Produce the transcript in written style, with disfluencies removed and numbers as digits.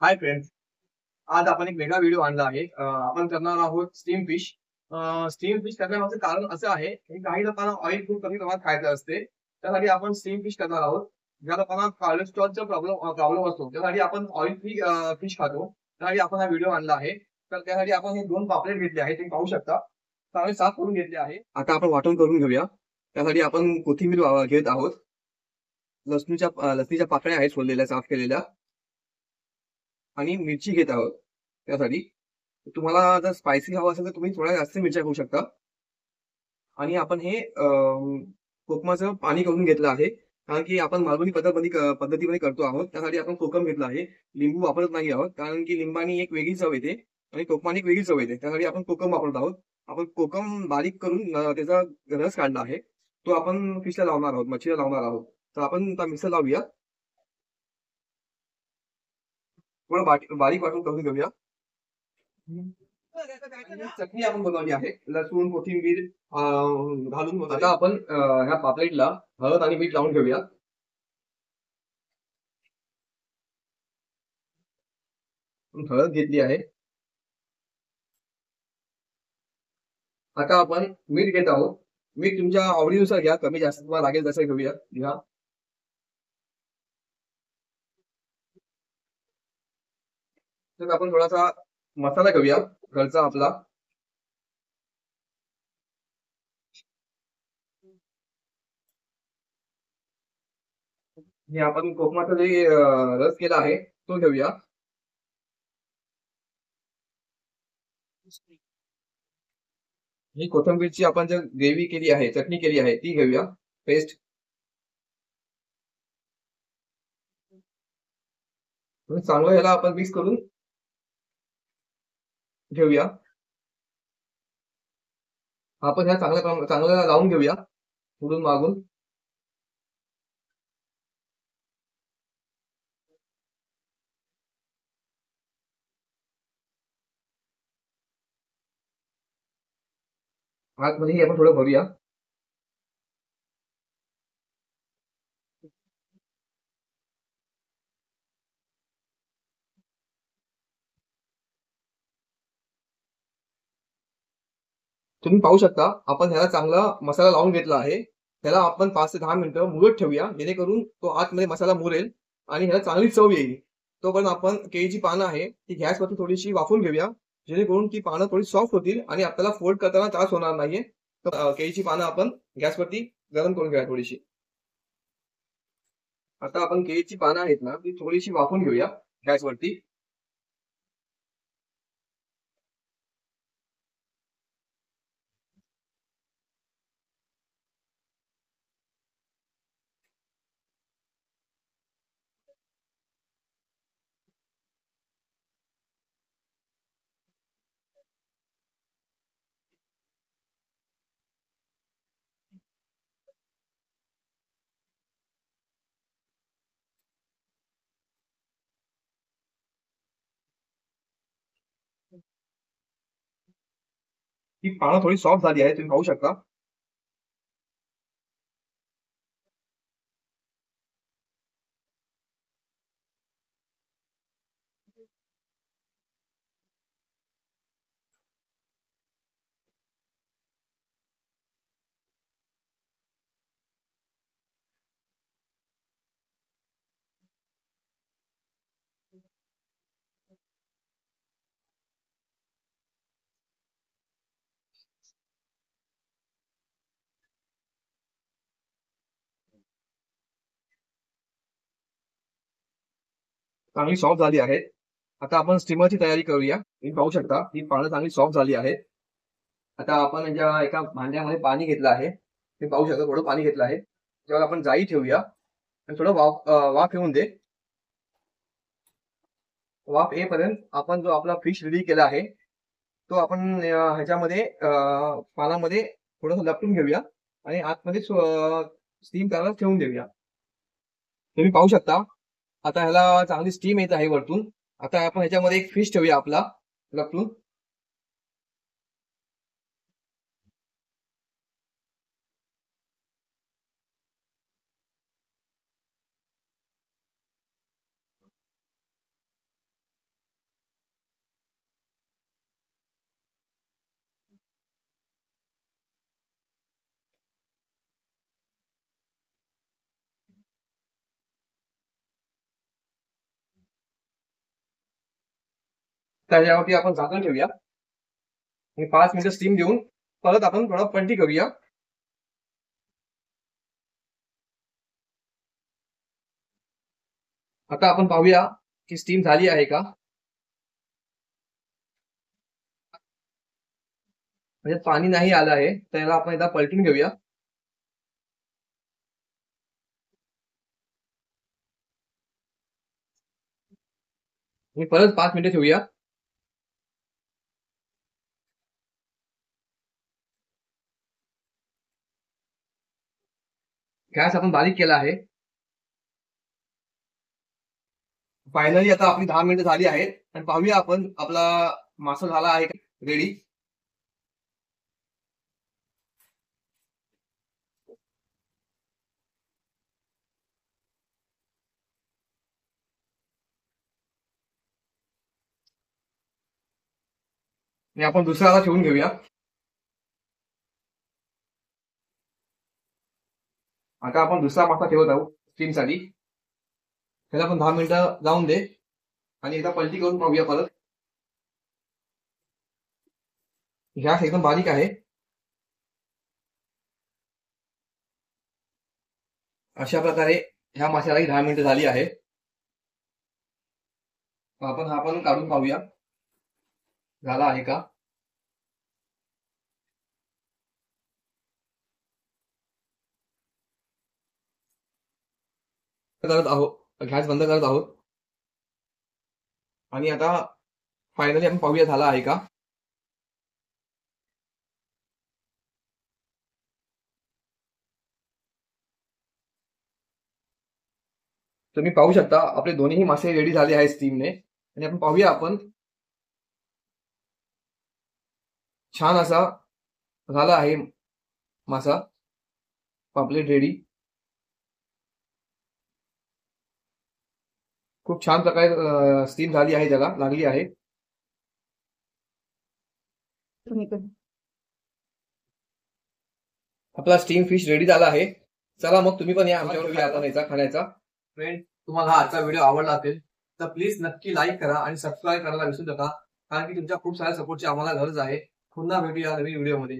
Hi friends. आज आपण एक वेगळा व्हिडिओ आणला आहे. आपण करणार आहोत स्टीम फिश. स्टीम फिश करण्यामागचं कारण असं आहे की काही लोकांना ऑइल खूप कमी प्रमाणात खायचं असते. त्यासाठी आपण स्टीम फिश करणार आहोत. ज्या लोकांना कोलेस्ट्रॉलचा प्रॉब्लेम प्रॉब्लेम असतो त्यासाठी आपण ऑइल फ्री फिश खातो. त्यासाठी आपण हा व्हिडिओ आणला आहे. तर त्यासाठी आपण हे 2 पापलेट घेतले आहेत. तुम्ही पाहू शकता. चांगले साफ करून घेतले आहे. आता आपण वाटण करून घेऊया. त्यासाठी आपण कोथिंबीर घेत आहोत. लसणीच्या पाकळ्या आहेत सोललेल्या, साफ केलेल्या आणि मिरची घेत आहोत त्यासाठी. तुम्हाला जर स्पायसी हवं असेल तर तुम्ही थोड्या जास्त मिरच्या घेऊ शकता. आणि आपण हे कोकमाचं पाणी करून घेतलं आहे. कारण की आपण मालवणी पद्धतीमध्ये करतो आहोत. त्यासाठी आपण कोकम घेतलं आहे. लिंबू वापरत नाही आहोत. कारण की लिंबानी एक वेगळी चव येते आणि कोकमाने एक वेगळी चव येते. त्यासाठी आपण कोकम वापरत आहोत. आपण कोकम बारीक करून त्याचा रस काढला आहे. तो आपण फिशला लावणार आहोत, मच्छीला लावणार आहोत. तर आपण आता मिक्सर लावूया. थोडं बारीक वाटून करून घेऊया. आणि चटणी आपण बनवली आहे लसूण कोथिंबीर घालून. आता आपण ह्या पापलेटला हळद आणि मीठ लावून घेऊया. हळद घेतली आहे. आता आपण मीठ घेत आहोत. मीठ तुमच्या आवडीनुसार घ्या, कमी जास्त तुम्हाला लागेल तसं घेऊया घ्या. तर आपण थोडासा मसाला घेऊया घरचा आपला. हे आपण कोकमाचा जे रस केला आहे तो घेऊया. ही कोथिंबीरची आपण जे ग्रेव्ही केली आहे, चटणी केली आहे ती घेऊया, पेस्ट. चांगलं याला आपण मिक्स करून घेऊया. आपण ह्या चांगलं लावून घेऊया पुढून मागून. आतमध्ये आपण थोडं भरूया. तुम्ही पाहू शकता आपण ह्याला चांगला मसाला लावून घेतला आहे. त्याला आपण 5 ते 10 मिनिटं मुरत ठेवूया, जेणेकरून तो आतमध्ये मसाला मुरेल आणि ह्याला चांगली चव येईल. तोपर्यंत आपण केळीची पानं आहे ती गॅसवरती थोडीशी वाफवून घेऊया, जेणेकरून ती पानं थोडी सॉफ्ट होतील आणि आपल्याला फोल्ड करताना त्रास होणार नाहीये. तर केळीची पानं आपण गॅसवरती गरम करून घेऊया थोडीशी. आता आपण केळीची पानं आहेत ना ती थोडीशी वाफवून घेऊया गॅसवरती. ही पानं थोडी सॉफ्ट झाली आहे, तुम्ही पाहू शकता. चांगली सॉफ्ट झाली आहे. आता आपण स्टीमरची तयारी करूया. तुम्ही पाहू शकता ही पानं चांगली सॉफ्ट झाली आहेत. आता आपण ज्या एका भांड्यामध्ये पाणी घेतलं आहे, ते पाहू शकता थोडं पाणी घेतलं आहे. त्याच्यावर आपण जाई ठेवूया आणि थोडं वाफ येऊन दे. वाफ येईपर्यंत आपण जो आपला फिश रेडी केला आहे, तो आपण ह्याच्यामध्ये पानामध्ये थोडंसं लपटून घेऊया आणि आतमध्ये स्टीम करायला ठेवून देऊया. तुम्ही पाहू शकता आता ह्याला चांगली स्टीम येत आहे वरतून. आता आपण ह्याच्यामध्ये एक फिश ठेवूया आपला लपटून. त्याच्यावरती आपण झाकण ठेवूया आणि 5 मिनिटं स्टीम देऊन परत आपण थोडा पलटी करूया. आता आपण पाहूया की स्टीम झाली आहे का. म्हणजे पाणी नाही आलं आहे, तर याला आपण एकदा पलटून घेऊया. आणि परत 5 मिनिटं ठेवूया. गॅस आपण बारीक केला आहे. फायनली आता आपली 10 मिनिटं झाली आहेत आणि पाहूया आपण आपला मासा झाला आहे रेडी. आणि आपण दुसऱ्याला ठेवून घेऊया. आता आपण दुसरा मासा ठेवत आहोत स्टीमसाठी. त्याला आपण 10 मिनिटं जाऊन दे आणि एकदा पलटी करून पाहूया परत. गॅस एकदम बारीक आहे. अशा प्रकारे ह्या माशालाही 10 मिनिटं झाली आहे. आपण हा पण काढून पाहूया झाला आहे का. करत आहोत, गॅस बंद करत आहोत आणि आता फायनली आपण पाहूया झाला आहे का. तुम्ही पाहू शकता आपले दोन्ही मासे रेडी झाले आहेत स्टीमने. आणि आपण पाहूया आपण छान असा झाला आहे मासा पापलेट रेडी. खूप छान प्रकारे स्टीम झाली आहे, त्याला लागली आहे. आपला स्टीम फिश रेडी झाला आहे. चला मग तुम्ही पण या आमच्यावर आता खाण्याचा. फ्रेंड, तुम्हाला हा आजचा व्हिडिओ आवडला असेल तर प्लीज नक्की लाईक करा आणि सबस्क्राईब करायला विसरू नका, कारण की तुमच्या खूप साऱ्या सपोर्टची आम्हाला गरज आहे. पुन्हा भेटूया नवीन व्हिडिओमध्ये.